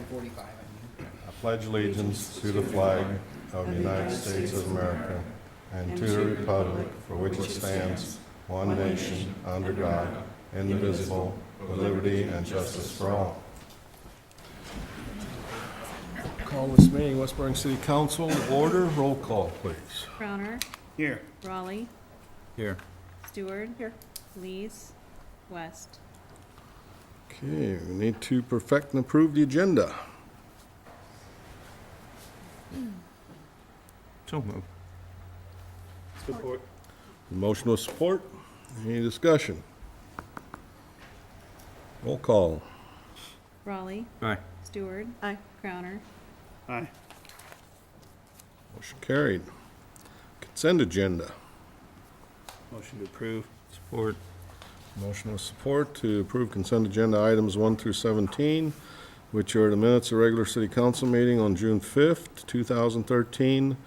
45, I mean. I pledge allegiance to the flag of the United States of America and to the republic for which it stands, one nation, under God, indivisible, with liberty and justice for all. Call this meeting, West Orange City Council, to order. Roll call, please. Crowner, Here. Raleigh, Here. Stewart. Here. Lees, West. Okay, we need to perfect and approve the agenda. So moved. Support. Motion with support. Any discussion? Roll call. Raleigh, Aye. Stewart. Aye. Crowner, Aye. Motion carried. Consent agenda. Motion to approve. Support. Motion with support to approve consent agenda items 1 through 17, which are the minutes of regular city council meeting on June 5th, 2013.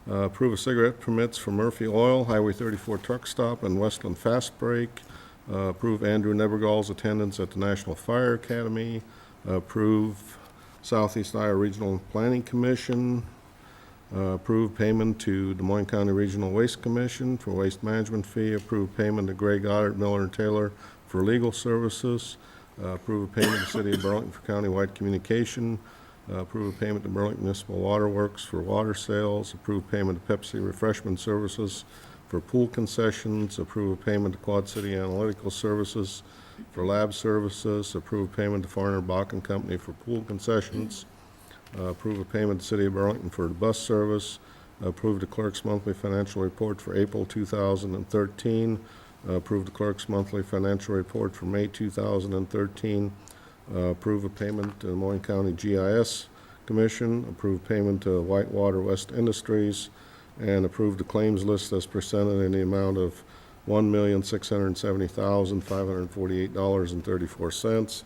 Approve of cigarette permits for Murphy Oil, Highway 34 truck stop, and Westland Fast Break. Approve Andrew Nebergall's attendance at the National Fire Academy. Approve Southeast Iowa Regional Planning Commission. Approve payment to Des Moines County Regional Waste Commission for waste management fee. Approve payment to Gray Goddard, Miller and Taylor for legal services. Approve a payment to the City of Burlington for countywide communication. Approve a payment to Burlington Municipal Water Works for water sales. Approve payment to Pepsi Refreshment Services for pool concessions. Approve a payment to Quad City Analytical Services for lab services. Approve payment to Farner Bach and Company for pool concessions. Approve a payment to City of Burlington for the bus service. Approve the clerk's monthly financial report for April 2013. Approve the clerk's monthly financial report for May 2013. Approve a payment to the Des Moines County GIS Commission. Approve payment to Whitewater West Industries. And approve the claims list as presented in the amount of $1,670,548.34.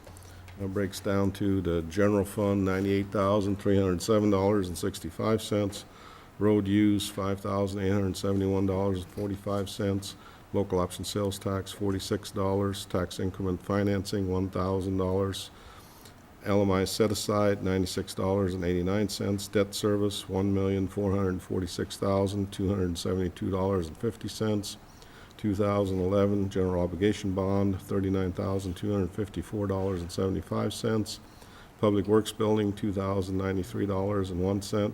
That breaks down to the general fund, $98,307.65. Road use, $5,871.45. Local option sales tax, $46. Tax increment financing, $1,000. LMI set aside, $96.89. Debt service, $1,446,272.50. 2011 general obligation bond, $39,254.75. Public Works Building, $2,093.01.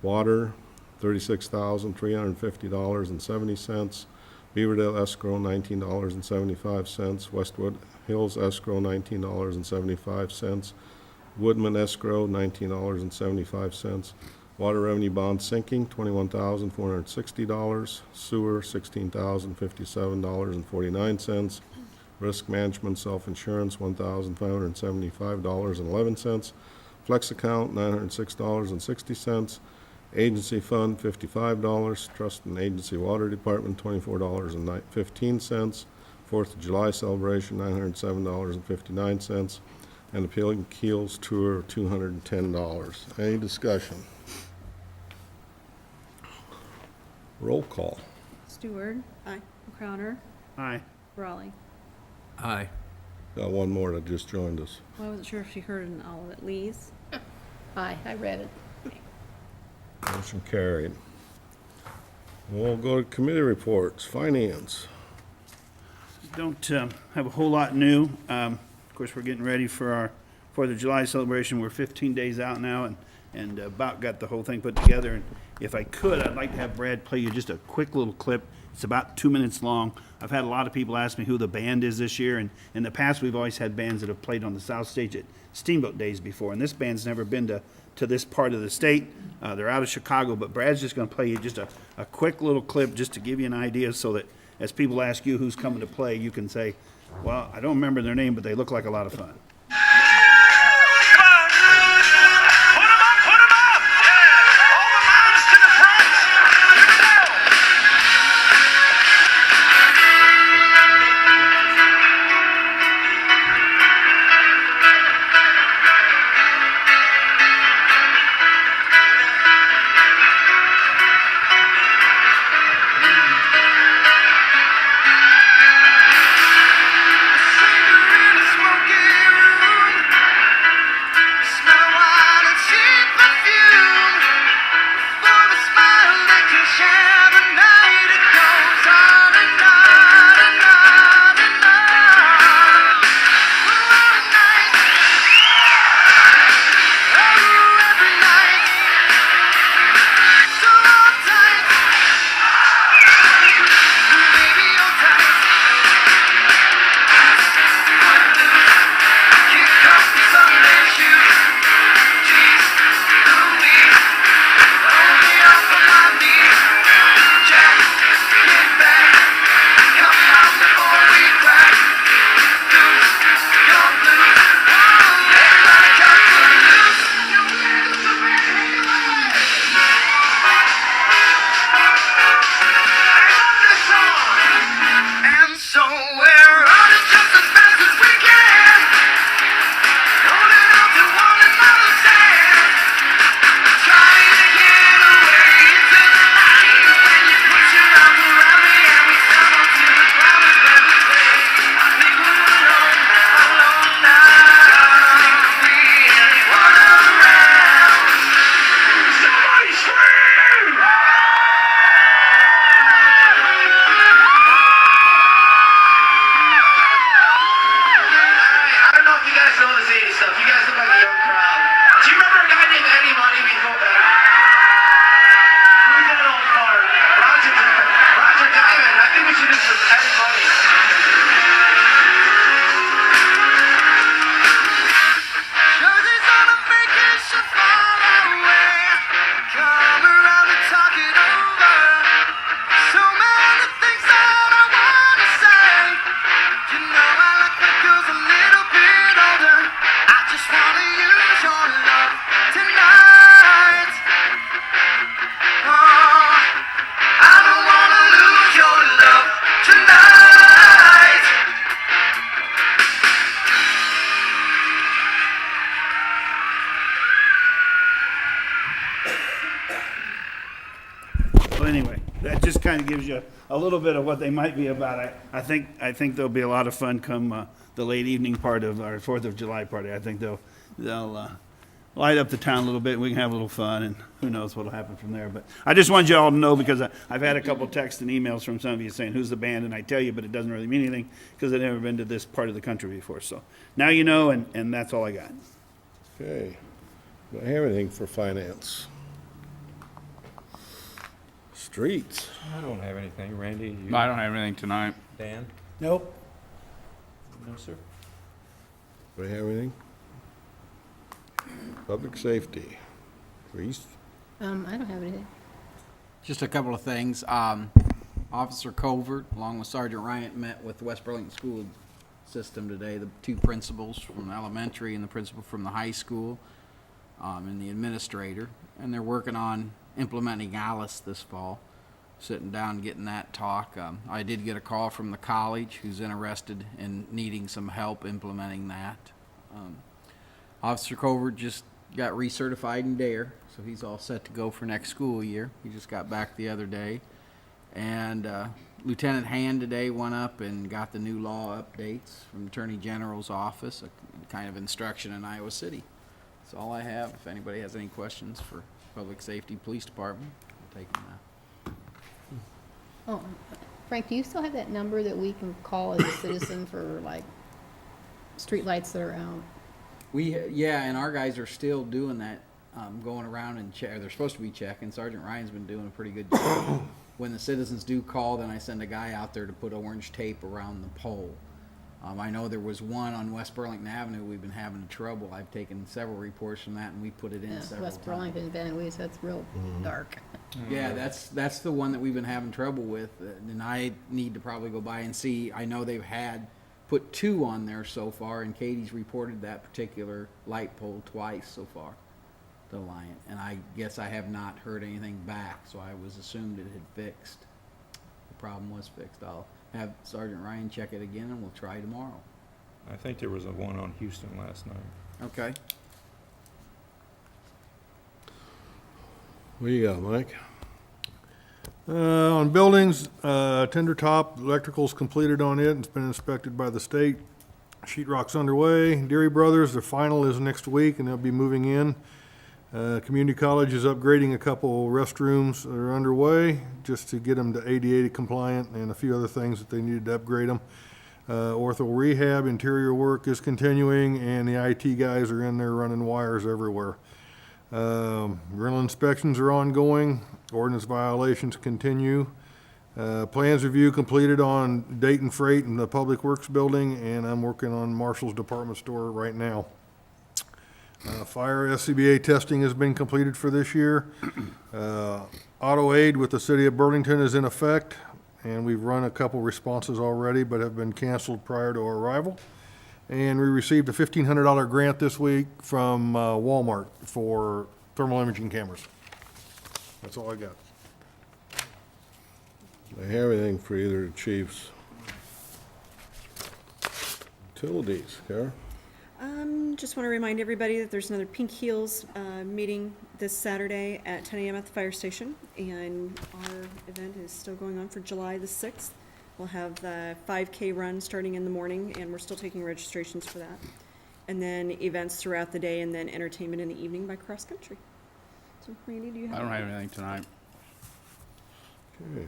Water, $36,350.70. Beaverdale Escrow, $19.75. Westwood Hills Escrow, $19.75. Woodman Escrow, $19.75. Water revenue bond sinking, $21,460. Sewer, $16,057.49. Risk management self-insurance, $1,575.11. Flex account, $906.60. Agency fund, $55. Trust and agency water department, $24.15. 4th of July celebration, $907.59. And the Peeling Keels tour, $210. Any discussion? Roll call. Stewart. Aye. Crowner, Aye. Raleigh. Aye. Got one more that just joined us. Well, I wasn't sure if she heard in all of it. Lees. Aye, I read it. Motion carried. We'll go to committee reports. Finance. Don't have a whole lot new. Of course, we're getting ready for our 4th of July celebration. We're 15 days out now and about got the whole thing put together. And if I could, I'd like to have Brad play you just a quick little clip. It's about 2 minutes long. I've had a lot of people ask me who the band is this year, and in the past, we've always had bands that have played on the South Stage at Steamboat Days before, and this band's never been to this part of the state. They're out of Chicago, but Brad's just going to play you just a quick little clip just to give you an idea so that as people ask you who's coming to play, you can say, well, I don't remember their name, but they look like a lot of fun. Smoky just kind of gives you a little bit of what they might be about. I think there'll be a lot of fun come the late evening part of our 4th of July party. I think they'll light up the town a little bit, we can have a little fun, and who knows what'll happen from there. But I just wanted you all to know, because I've had a couple texts and emails from some of you saying, who's the band? And I tell you, but it doesn't really mean anything, because I've never been to this part of the country before. So now you know, and that's all I got. Okay. Do I have anything for finance? Streets. I don't have anything. Randy, you? I don't have anything tonight. Dan? Nope. No, sir. Do I have anything? Public safety. Reese? I don't have anything. Just a couple of things. Officer Covert, along with Sergeant Ryan, met with the West Burlington School System today, the two principals from the elementary and the principal from the high school, and the administrator. And they're working on implementing Alice this fall, sitting down and getting that talk. I did get a call from the college who's interested in needing some help implementing that. Officer Covert just got recertified in DARE, so he's all set to go for next school year. He just got back the other day. And Lieutenant Hand today went up and got the new law updates from Attorney General's office, a kind of instruction in Iowa City. That's all I have. If anybody has any questions for Public Safety Police Department, I'll take them now. Oh, Frank, do you still have that number that we can call as a citizen for like streetlights that are out? Yeah, and our guys are still doing that, going around and they're supposed to be checking. Sergeant Ryan's been doing a pretty good job. When the citizens do call, then I send a guy out there to put orange tape around the pole. I know there was one on West Burlington Avenue we've been having trouble. I've taken several reports from that, and we put it in several West times. Burlington, Van Louise, that's real dark. Yeah, that's the one that we've been having trouble with, and I need to probably go by and see. I know they've put 2 on there so far, and Katie's reported that particular light pole twice so far, the Alliant, and I guess I have not heard anything back, so I was assumed it had fixed. The problem was fixed. I'll have Sergeant Ryan check it again, and we'll try tomorrow. I think there was a one on Houston last night. Okay. What you got, Mike? On buildings, tender top, electrical's completed on it, it's been inspected by the state. Sheet rock's underway. Deary Brothers, their final is next week, and they'll be moving in. Community College is upgrading a couple restrooms that are underway, just to get them to ADA compliant, and a few other things that they needed to upgrade them. Ortho rehab, interior work is continuing, and the IT guys are in there running wires everywhere. Rental inspections are ongoing, ordinance violations continue. Plans review completed on Dayton Freight and the Public Works Building, and I'm working on Marshall's Department Store right now. Fire SCBA testing has been completed for this year. Auto aid with the city of Burlington is in effect, and we've run a couple responses already, but have been canceled prior to our arrival. And we received a $1,500 grant this week from Walmart for thermal imaging cameras. That's all I got. Do I have anything for either of the chiefs? Utilities, Kara? Just want to remind everybody that there's another Pink Heels meeting this Saturday at 10 a.m. at the fire station, and our event is still going on for July the 6th. We'll have the 5K run starting in the morning, and we're still taking registrations for that. And then events throughout the day, and then entertainment in the evening by cross country. So, Randy, do you have? I don't have anything tonight. Okay.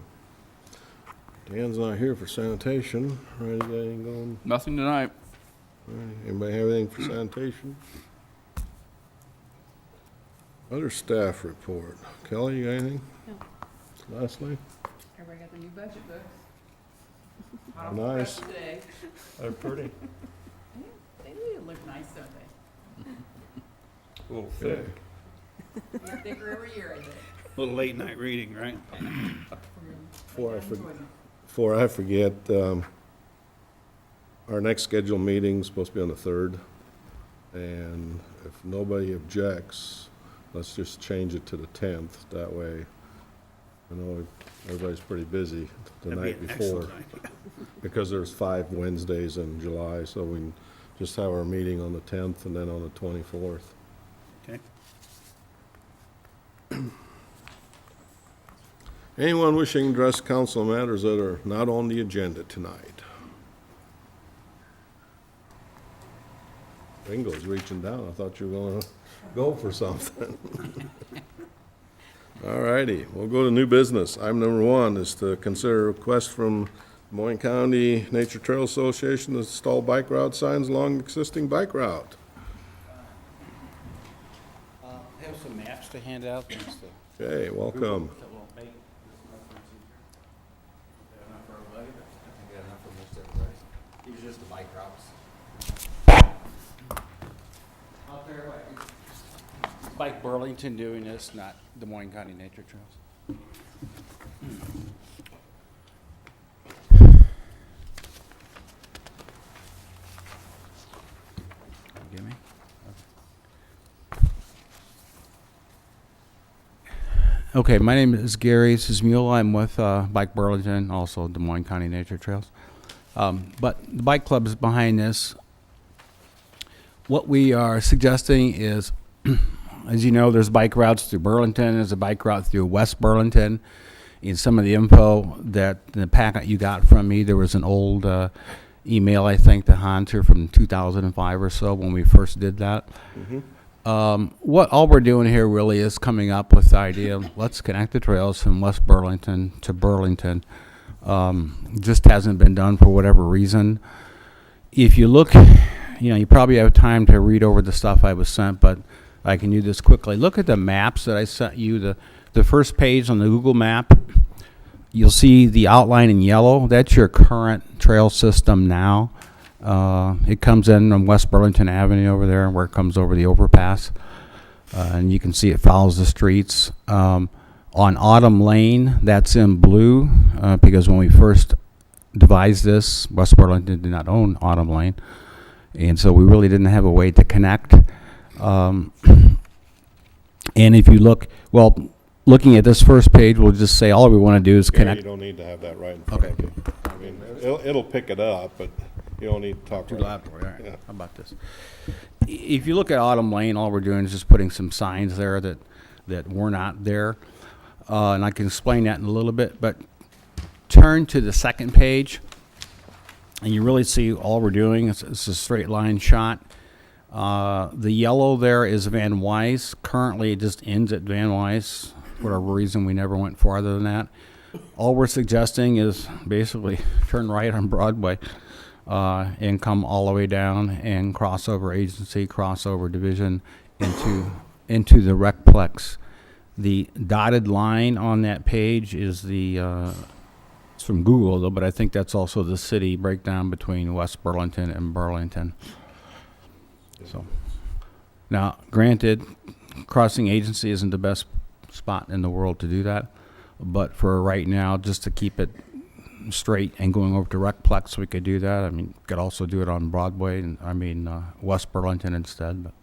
Dan's not here for sanitation. Randy, got anything going? Nothing tonight. All right. Anybody have anything for sanitation? Other staff report. Kelly, you got anything? No. Leslie? Everybody got the new budget books. Nice. They're pretty. They do look nice, don't A little thick. they? They're thicker every year, I think. A little late night reading, right? Before I forget, our next scheduled meeting's supposed to be on the 3rd. And if nobody objects, let's just change it to the 10th. That way, I know everybody's pretty busy the That'd be night an before. excellent idea. Because there's 5 Wednesdays in July, so we can just have our meeting on the 10th and then on the 24th. Okay. Anyone wishing to address council on matters that are not on the agenda tonight? Ringo's reaching down. I thought you were gonna go for something. All righty, we'll go to new business. Item number 1 is to consider a request from Des Moines County Nature Trail Association to install bike route signs along existing bike route. Have some maps to hand out. Okay, welcome. These are just the bike routes. Out there, Bike Burlington doing this, not Des Moines County Nature Trails. Give me? Okay, my name is Gary Sismule. I'm with Bike Burlington, also Des Moines County Nature Trails. But the bike club is behind this. What we are suggesting is, as you know, there's bike routes through Burlington. There's a bike route through West Burlington. In some of the info that in the packet you got from me, there was an old email, I think, to Hunter from 2005 or so when we first did that. What all we're doing here really is coming up with the idea of let's connect the trails from West Burlington to Burlington. Just hasn't been done for whatever reason. If you look, you probably have time to read over the stuff I was sent, but I can do this quickly. Look at the maps that I sent you. The first page on the Google map, you'll see the outline in yellow. That's your current trail system now. It comes in on West Burlington Avenue over there where it comes over the overpass. And you can see it follows the streets. On Autumn Lane, that's in blue because when we first devised this, West Burlington did not own Autumn Lane. And so we really didn't have a way to connect. And if you look, looking at this first page, we'll just say all we want to do is Gary, connect. you don't need to have that right in front of you. I mean, it'll pick it up, but you don't need to talk Too right. loud for you. All right. Yeah. How about this? If you look at Autumn Lane, all we're doing is just putting some signs there that were not there. And I can explain that in a little bit, but turn to the second page, and you really see all we're doing. It's a straight line shot. The yellow there is Van Wys. Currently, it just ends at Van Wys. For whatever reason, we never went farther than that. All we're suggesting is basically turn right on Broadway and come all the way down and cross over Agency, cross over Division into the Recplex. The dotted line on that page is it's from Google, though, but I think that's also the city breakdown between West Burlington and Burlington. So, now, granted, crossing Agency isn't the best spot in the world to do that, but for right now, just to keep it straight and going over to Recplex, we could do that. I mean, could also do it on Broadway, and West Burlington instead. But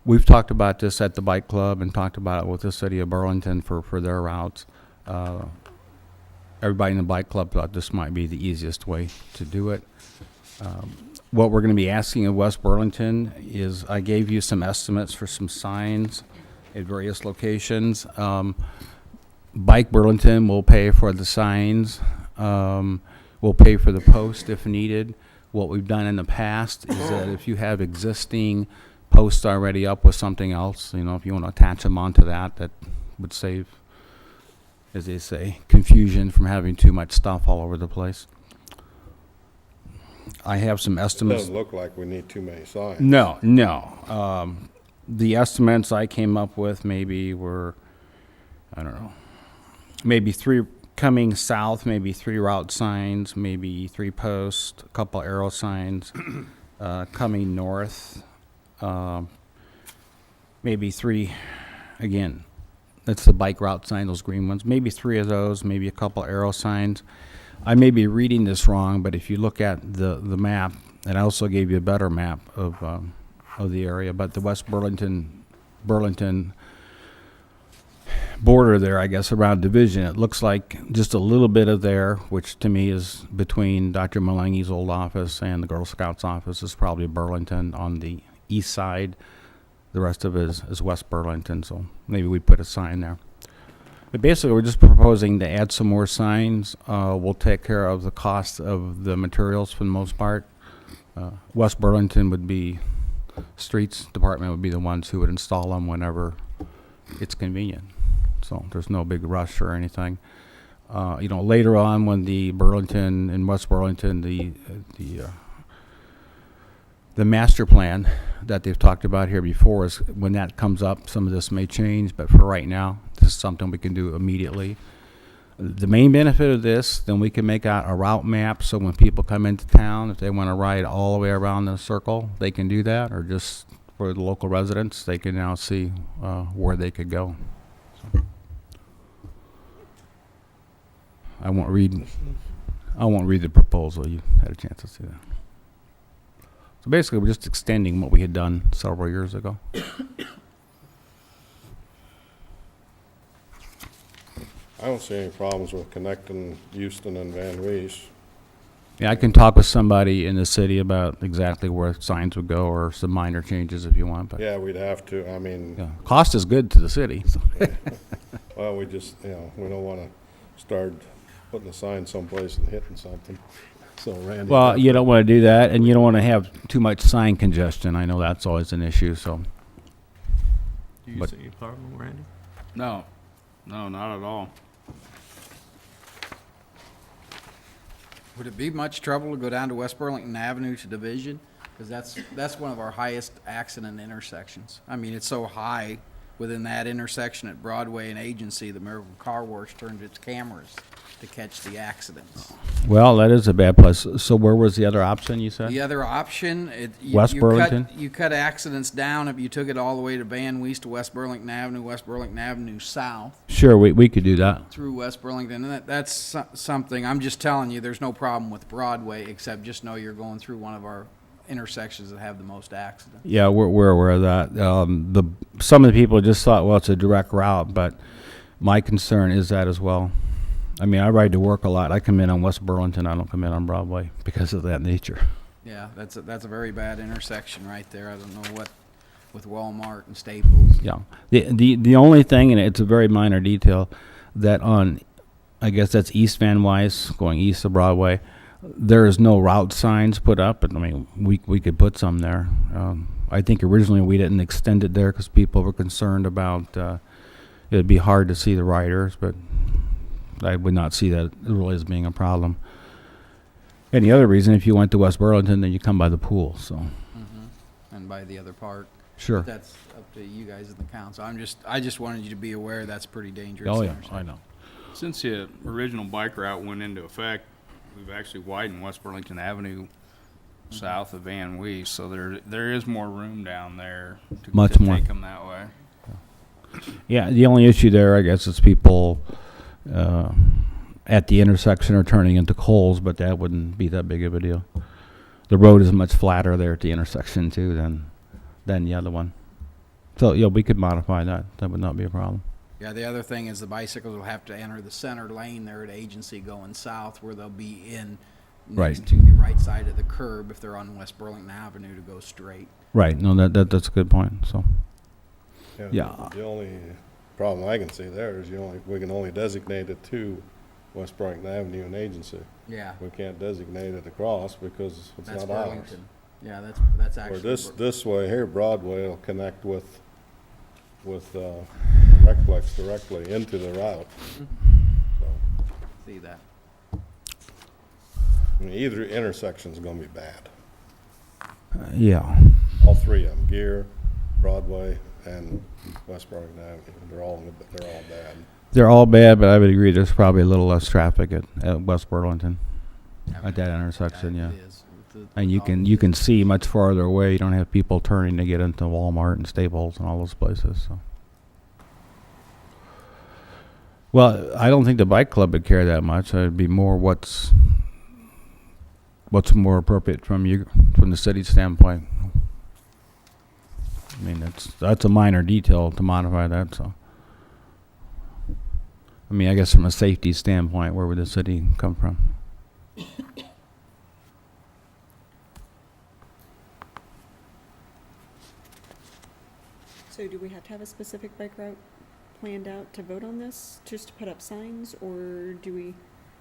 we've talked about this at the bike club and talked about it with the city of Burlington for their routes. Everybody in the bike club thought this might be the easiest way to do it. What we're going to be asking of West Burlington is I gave you some estimates for some signs at various locations. Bike Burlington will pay for the signs. We'll pay for the post if needed. What we've done in the past is that if you have existing posts already up with something else, if you want to attach them onto that would save, as they say, confusion from having too much stuff all over the place. I have some It estimates. doesn't look like we need too many signs. No. The estimates I came up with maybe were, I don't know, maybe 3 coming south, maybe 3 route signs, maybe 3 posts, a couple arrow signs. Coming north, maybe 3, again, that's the bike route sign, those green ones. Maybe 3 of those, maybe a couple arrow signs. I may be reading this wrong, but if you look at the map, and I also gave you a better map of the area, but the West Burlington border there, I guess, around Division, it looks like just a little bit of there, which to me is between Dr. Malangi's old office and the Girl Scouts office, is probably Burlington on the east side. The rest of it is West Burlington, so maybe we put a sign there. But basically, we're just proposing to add some more signs. We'll take care of the cost of the materials for the most part. West Burlington would be, Streets Department would be the ones who would install them whenever it's convenient. So there's no big rush or anything. Later on, when the Burlington and West Burlington, the master plan that they've talked about here before, is when that comes up, some of this may change, but for right now, this is something we can do immediately. The main benefit of this, then we can make out a route map, so when people come into town, if they want to ride all the way around the circle, they can do that, or just for the local residents, they can now see where they could go. So. I won't read the proposal. You had a chance to see that. So basically, we're just extending what we had done several years ago. I don't see any problems with connecting Houston and Van Wees. Yeah, I can talk with somebody in the city about exactly where signs would go, or some minor changes if you want. But Yeah, we'd have to, I mean, yeah, cost is good to the city. So. well, we just, we don't want to start putting a sign someplace and hitting something. So Randy. Well, you don't want to do that, and you don't want to have too much sign congestion. I know that's always an issue. So. Do you But- see a problem, Randy? No, not at all. Would it be much trouble to go down to West Burlington Avenue to Division? Because that's one of our highest accident intersections. I mean, it's so high within that intersection at Broadway and Agency, the Miracle Car Wash turned its cameras to catch the accidents. Well, that is a bad place. So where was the other option you said? The other option, West Burlington? You cut accidents down if you took it all the way to Van Wees to West Burlington Avenue south Sure, we could do that. through West Burlington. And that's something, I'm just telling you, there's no problem with Broadway, except just know you're going through one of our intersections that have the most accidents. Yeah, we're aware of that. Some of the people just thought, well, it's a direct route, but my concern is that as well. I mean, I ride to work a lot. I come in on West Burlington. I don't come in on Broadway because of that nature. Yeah, that's a very bad intersection right there. I don't know what, with Walmart and Staples. Yeah. The only thing, and it's a very minor detail, that on, I guess that's East Van Wys, going east of Broadway, there is no route signs put up. But I mean, we could put some there. I think originally we didn't extend it there because people were concerned about it'd be hard to see the riders, but I would not see that really as being a problem. And the other reason, if you went to West Burlington, then you come by the pool, so. Mm-hmm. And by the other park. Sure. That's up to you guys in the council. I just wanted you to be aware that's pretty dangerous. Oh, yeah, intersection. I know. Since the original bike route went into effect, we've actually widened West Burlington Avenue south of Van Wees, so there is more room down there to Much more. take them that way. Yeah, the only issue there, I guess, is people at the intersection are turning into Coles, but that wouldn't be that big of a deal. The road is much flatter there at the intersection too than the other one. So yeah, we could modify that. That would not be a problem. Yeah, the other thing is the bicycles will have to enter the center lane there at Agency going south, where they'll be in next Right. to the right side of the curb if they're on West Burlington Avenue to go straight. Right. No, that's a good point. So Yeah. The only problem I can see there is we can only designate it to West Burlington Avenue and Agency. Yeah, We can't designate it across because it's that's not ours. Burlington. Yeah, that's Or actually. this way here, Broadway will connect with Recplex directly into the route. So, See that. I mean, either intersection's gonna be bad. yeah. All three of them, Gear, Broadway, and West Burlington Avenue, they're all bad. They're all bad, but I would agree there's probably a little less traffic at West Burlington at that intersection, yeah. It is. With the- And you can see much farther away. You don't have people turning to get into Walmart and Staples and all those places. So. Well, I don't think the bike club would care that much. It'd be more what's more appropriate from the city standpoint. I mean, that's a minor detail to modify that. So. I mean, I guess from a safety standpoint, where would the city come from? So do we have to have a specific bike route planned out to vote on this, just to put up signs, or do we?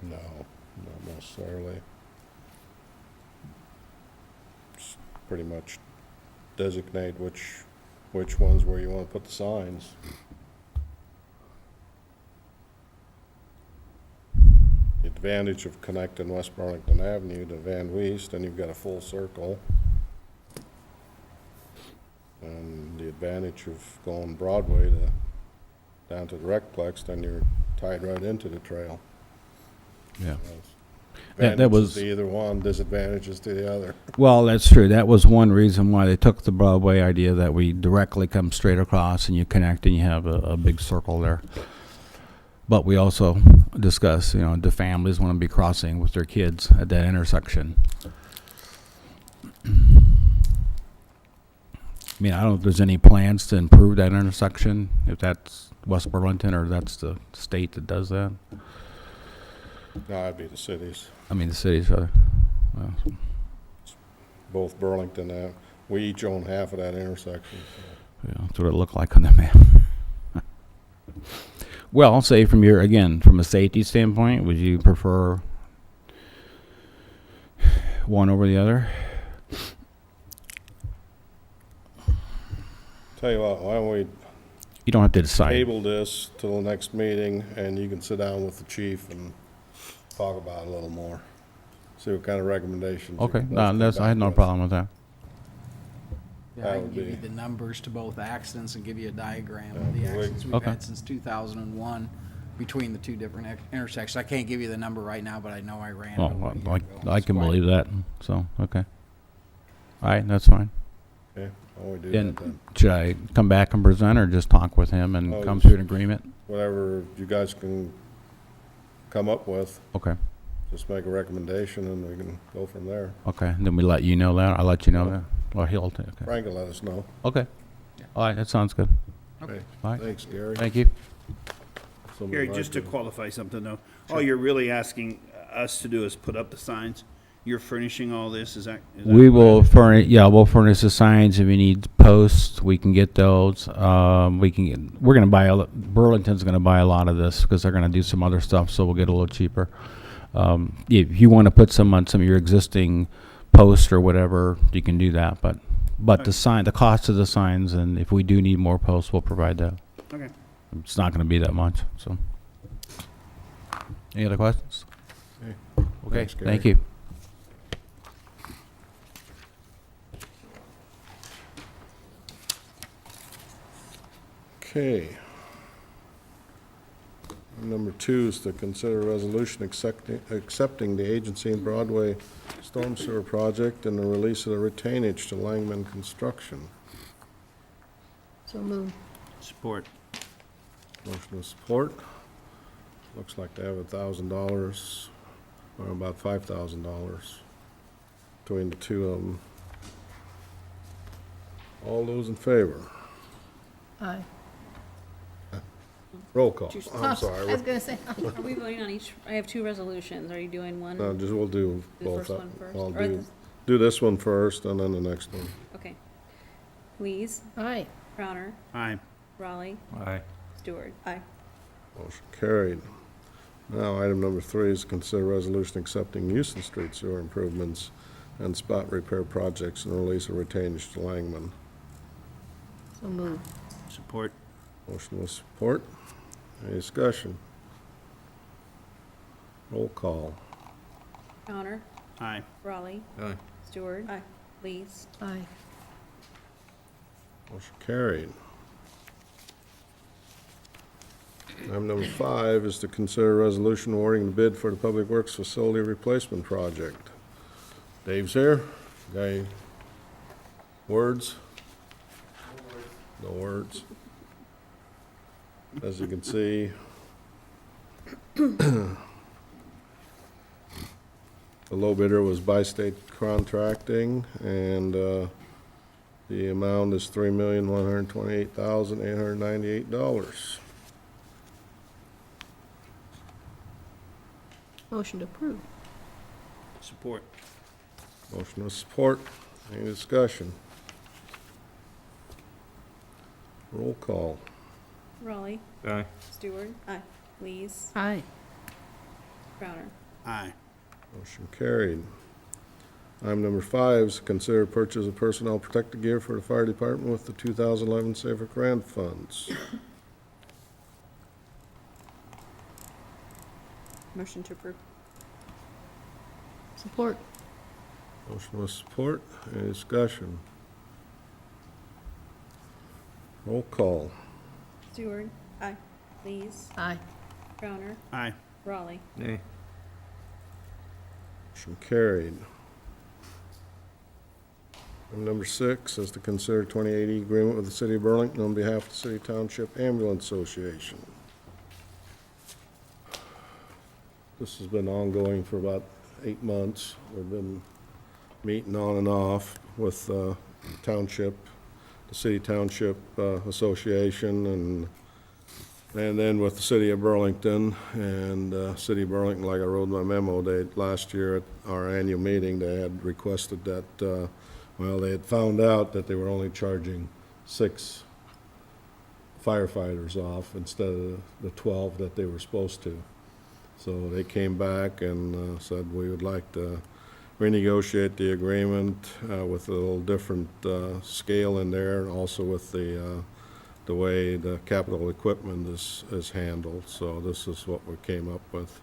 No, not necessarily. Just pretty much designate which ones where you want to put the signs. The advantage of connecting West Burlington Avenue to Van Weest, then you've got a full circle. And the advantage of going Broadway down to the Recplex, then you're tied right into the trail. Yeah. Advantages that was- to either one, disadvantages to the other. Well, that's true. That was one reason why they took the Broadway idea, that we directly come straight across and you connect and you have a big circle there. But we also discuss, the families want to be crossing with their kids at that intersection. I mean, I don't know if there's any plans to improve that intersection, if that's West Burlington or that's the state that does that. No, it'd be the cities, I mean, the cities, rather. Well, both Burlington, we each own half of that intersection. So. yeah, that's what it looked like on the map. Well, I'll say from a safety standpoint, would you prefer one over the other? Tell you what, why don't we You don't have to decide. table this till the next meeting, and you can sit down with the chief and talk about it a little more. See what kind of recommendations. he Okay, wants to no, come I had back no with. problem with that. Yeah, That I would can give you be- the numbers to both accidents and give you a diagram Yeah, of the we- accidents we've Okay. had since 2001 between the two different intersections. I can't give you the number right now, but I know I ran it over a Well, year ago. I It's can quite- believe that, so, okay. All right, that's fine. Okay, why don't we do Then, that then? should I come back and present or just talk with him and Oh, come just- to an agreement? Whatever you guys can come up with, Okay, just make a recommendation, and we can go from there. okay, then we let you know that, I'll let you know that, or he'll, okay. Frank will let us know. Okay, all right, that sounds good. Okay, All right, thanks, Gary. thank you. Somebody Gary, like just to qualify something though, all you're really asking us to do is put up the signs. You're furnishing all this, is that? We will furnish, we'll furnish the signs. If you need posts, we can get those. We're gonna buy, Burlington's gonna buy a lot of this because they're gonna do some other stuff, so we'll get a little cheaper. If you wanna put some on some of your existing posts or whatever, you can do that, but the cost of the signs, and if we do need more posts, we'll provide that. Okay. It's not gonna be that much, so. Any other questions? Okay. Okay, Thanks, Gary. thank you. Okay. Number 2 is to consider a resolution accepting the agency and Broadway storm sewer project and the release of the retainage to Langman Construction. So move. Support. Motion with support. Looks like they have $1,000, or about $5,000 between the two of them. All those in favor? Aye. Roll call. Juice. I'm I was sorry. gonna say, Are we voting on each? I have two resolutions. Are you doing one? No, we'll do The both. first one first, I'll or do this one first and then the next one. Okay. Lees, aye. Crowner, Aye. Raleigh, Aye. Stewart. Aye. Motion carried. Now, item number 3 is consider resolution accepting Houston Street sewer improvements and spot repair projects and release of retainage to Langman. So move. Support. Motion with support. Any discussion? Roll call. Crowner, Aye. Raleigh, Aye. Stewart. Aye. Lees. Aye. Motion carried. Item number 5 is to consider resolution awarding the bid for the Public Works Facility Replacement Project. Dave's here. Got any words? No words. As you can see, the low bidder was Bi-State Contracting, and the amount is $3,128,898. Motion to approve. Support. Motion with support. Any discussion? Roll call. Raleigh, Aye. Stewart. Aye. Lees, Aye. Crowner. Aye. Motion carried. Item number 5 is consider purchase of personnel protective gear for the fire department with the 2011 Safer Grant funds. Motion to approve. Support. Motion with support. Any discussion? Roll call. Stewart. Aye. Lees, Aye. Crowner. Aye. Raleigh. Nay. Motion carried. Item number 6 is to consider 2080 agreement with the City of Burlington on behalf of the City Township Ambulance Association. This has been ongoing for about 8 months. We've been meeting on and off with township, the City Township Association, and then with the City of Burlington. And City of Burlington, like I wrote in my memo, last year at our annual meeting, they had requested that, well, they had found out that they were only charging 6 firefighters off instead of the 12 that they were supposed to. So they came back and said, we would like to renegotiate the agreement with a little different scale in there, and also with the way the capital equipment is handled. So this is what we came up with.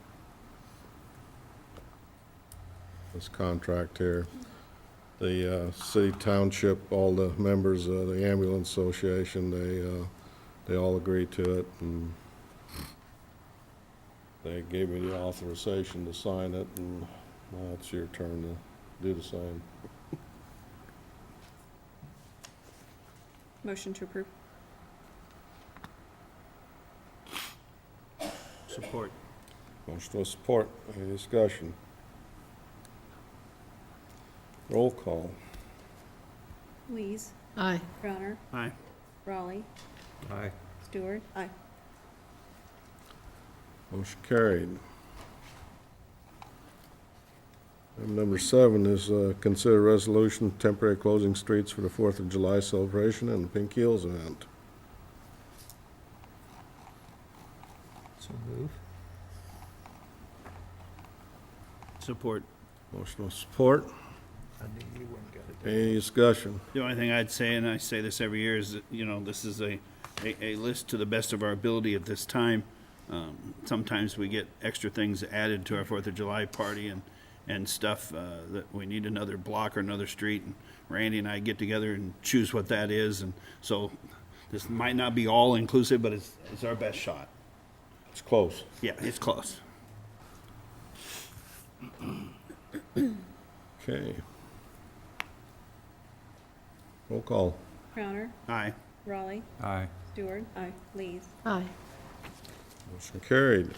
This contract here. The city township, all the members of the ambulance association, they all agreed to it, and they gave me the authorization to sign it, and now it's your turn to do the same. Motion to approve. Support. Motion with support. Any discussion? Roll call. Lees, Aye. Crowner. Aye. Raleigh, Aye. Stewart. Aye. Motion carried. Item number 7 is consider resolution temporary closing streets for the 4th of July celebration and the Pink Heels event. So move. Support. Motion with support. I knew you weren't gonna do Any discussion? The only thing I'd say, and I say this every year, is that, you know, this is a list to the best of our ability at this time. Sometimes we get extra things added to our 4th of July party and stuff that we need another block or another street. And Randy and I get together and choose what that is. And so this might not be all inclusive, but it's our best shot. It's close. Yeah, it's close. Okay. Roll call. Crowner. Aye. Raleigh, Aye. Stewart. Aye. Lees. Aye. Motion carried.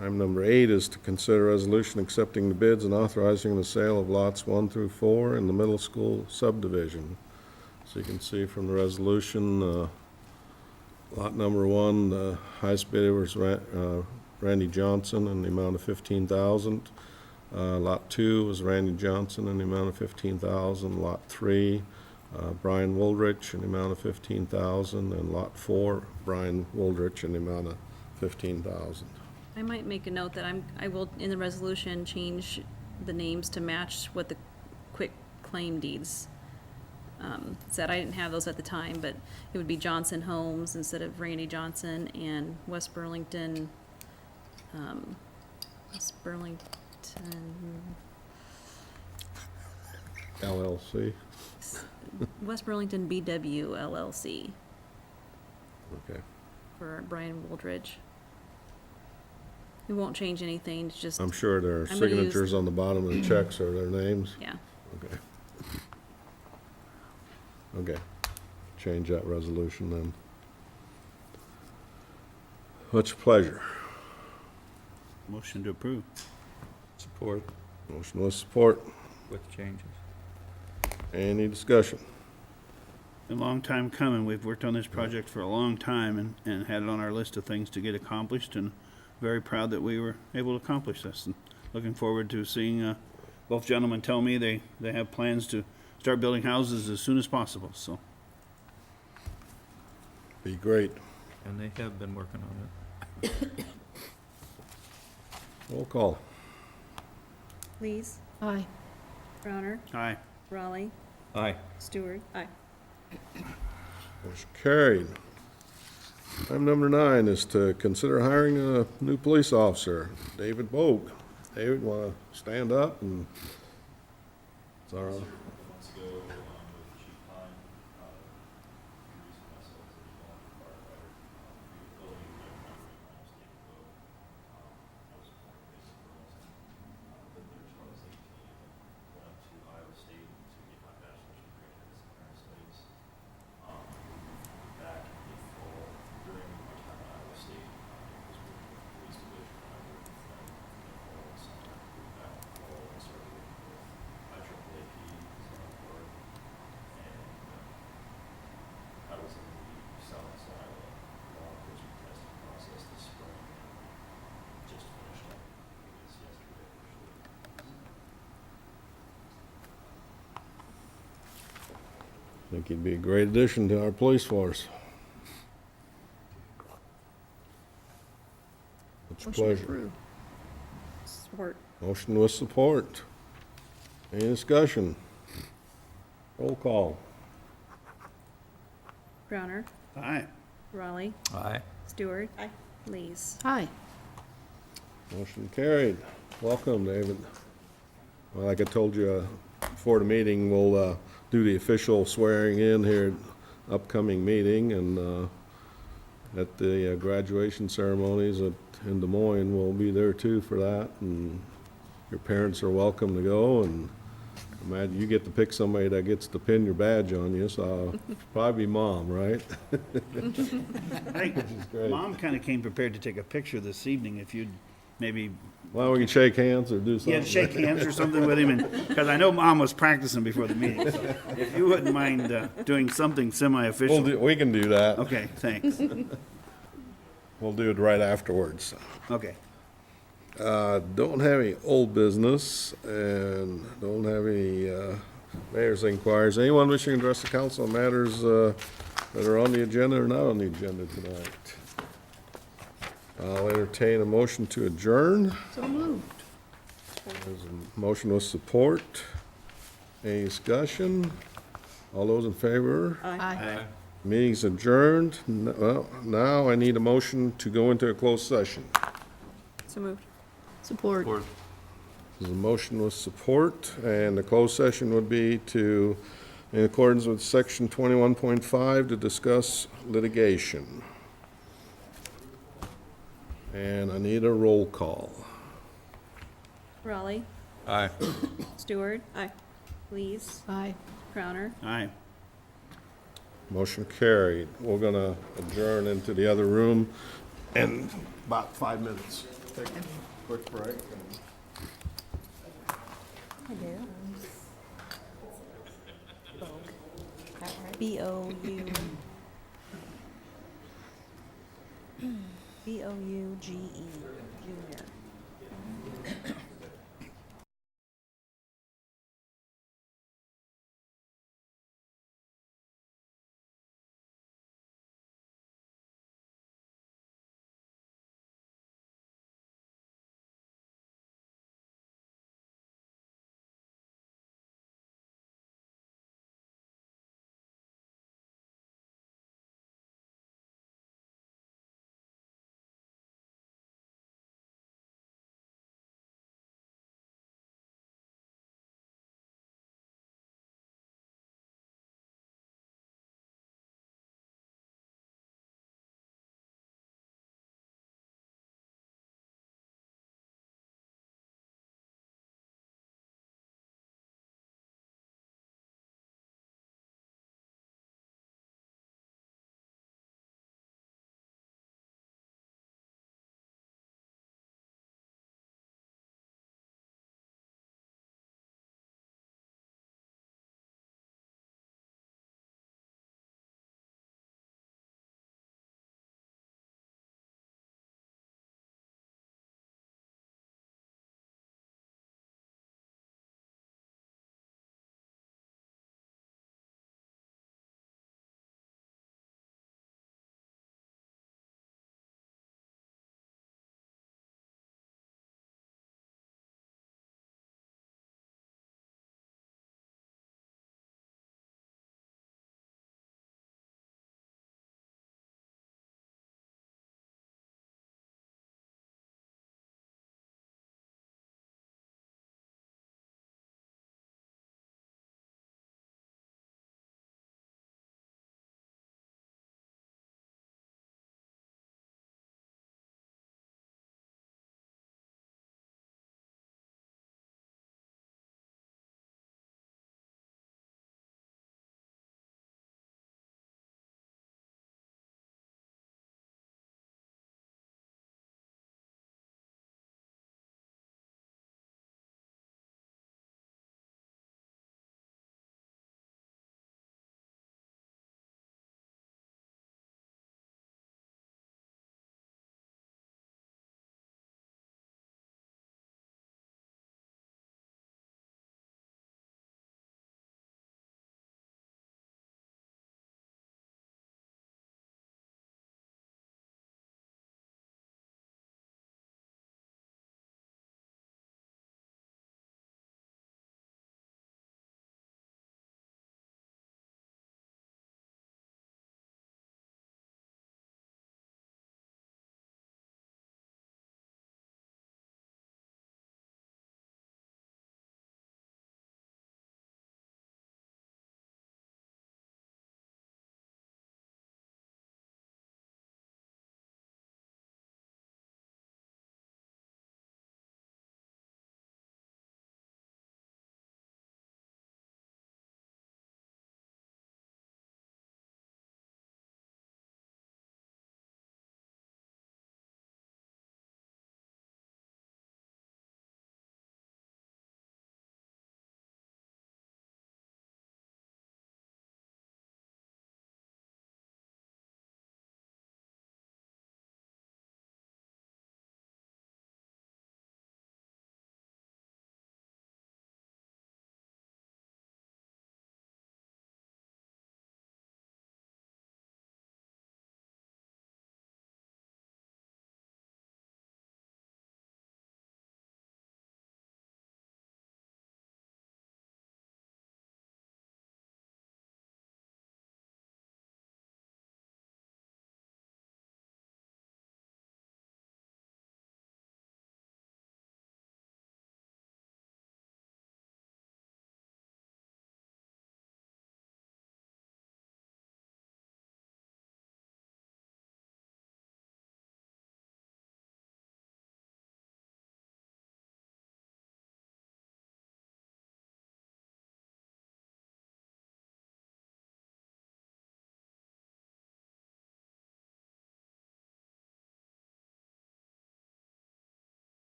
Item number 8 is to consider resolution accepting the bids and authorizing the sale of lots 1 through 4 in the middle school subdivision. So you can see from the resolution, lot number 1, the highest bidder was Randy Johnson in the amount of $15,000. Lot 2 was Randy Johnson in the amount of $15,000. Lot 3, Brian Woolrich in the amount of $15,000, and Lot 4, Brian Woolrich in the amount of $15,000. I might make a note that I will, in the resolution, change the names to match what the quick claim deeds said. I didn't have those at the time, but it would be Johnson Homes instead of Randy Johnson, and West Burlington, LLC. West Burlington BW LLC Okay. for Brian Woldridge. We won't change anything, it's just, I'm sure their I'm gonna use- signatures on the bottom of the checks are their names. yeah. Okay. Okay. Change that resolution then. What's your pleasure? Motion to approve. Support Motion with support. with changes. Any discussion? A long time coming. We've worked on this project for a long time and had it on our list of things to get accomplished, and very proud that we were able to accomplish this. And looking forward to seeing both gentlemen tell me they have plans to start building houses as soon as possible, so. Be great. And they have been working on it. Roll call. Lees, Aye. Crowner, Aye. Raleigh, Aye. Stewart. Aye. Motion carried. Item number 9 is to consider hiring a new police officer, David Bogue. David, want to stand up and, sorry. I think he'd be a great addition to our police force. What's your Motion pleasure? approved. Support. Motion with support. Any discussion? Roll call. Crowner, Aye. Raleigh, Aye. Stewart. Aye. Lees. Aye. Motion carried. Welcome, David. Well, like I told you before the meeting, we'll do the official swearing in here at upcoming meeting, and at the graduation ceremonies in Des Moines, we'll be there too for that, and your parents are welcome to go, and imagine you get to pick somebody that gets to pin your badge on you, so probably Mom, right? I think great. Mom kind of came prepared to take a picture this evening, if you'd maybe, Well, we can shake hands or do something. yeah, shake hands or something with him, and, because I know Mom was practicing before the meeting, so if you wouldn't mind doing something semi-official. We can do that. Okay, thanks. We'll do it right afterwards. Okay. Don't have any old business and don't have any mayor's inquiries. Anyone wishing to address the council on matters that are on the agenda or not on the agenda tonight? I'll entertain a motion to adjourn. So moved. There's a motion with support. Any discussion? All those in favor? Aye. Meeting's adjourned. Well, now I need a motion to go into a closed session. So moved. Support. There's a motion with support, and the closed session would be to, in accordance with section 21.5, to discuss litigation. And I need a roll call. Raleigh, Aye. Stewart. Aye. Lees, Aye. Crowner. Aye. Motion carried. We're gonna adjourn into the other room in about 5 minutes. Take a quick break. B-O-U. B-O-U-G-E, Junior.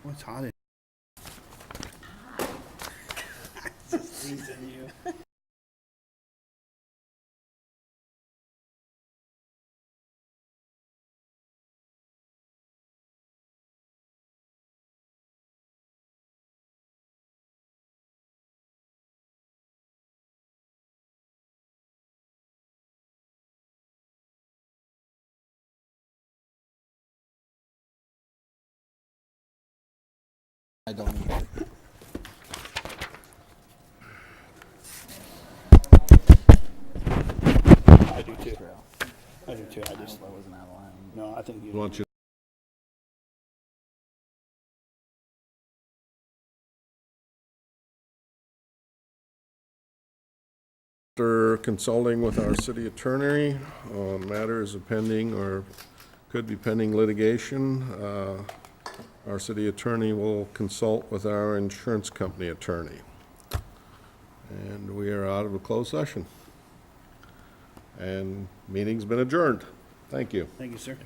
What's hot in? Just teasing you. I don't either. I do too. I do too. I just, I wasn't out of line. no, I think you. Want you After consulting with our city attorney on matters of pending or could be pending litigation, our city attorney will consult with our insurance company attorney. And we are out of a closed session. And meeting's been adjourned. Thank you. Thank you, sir.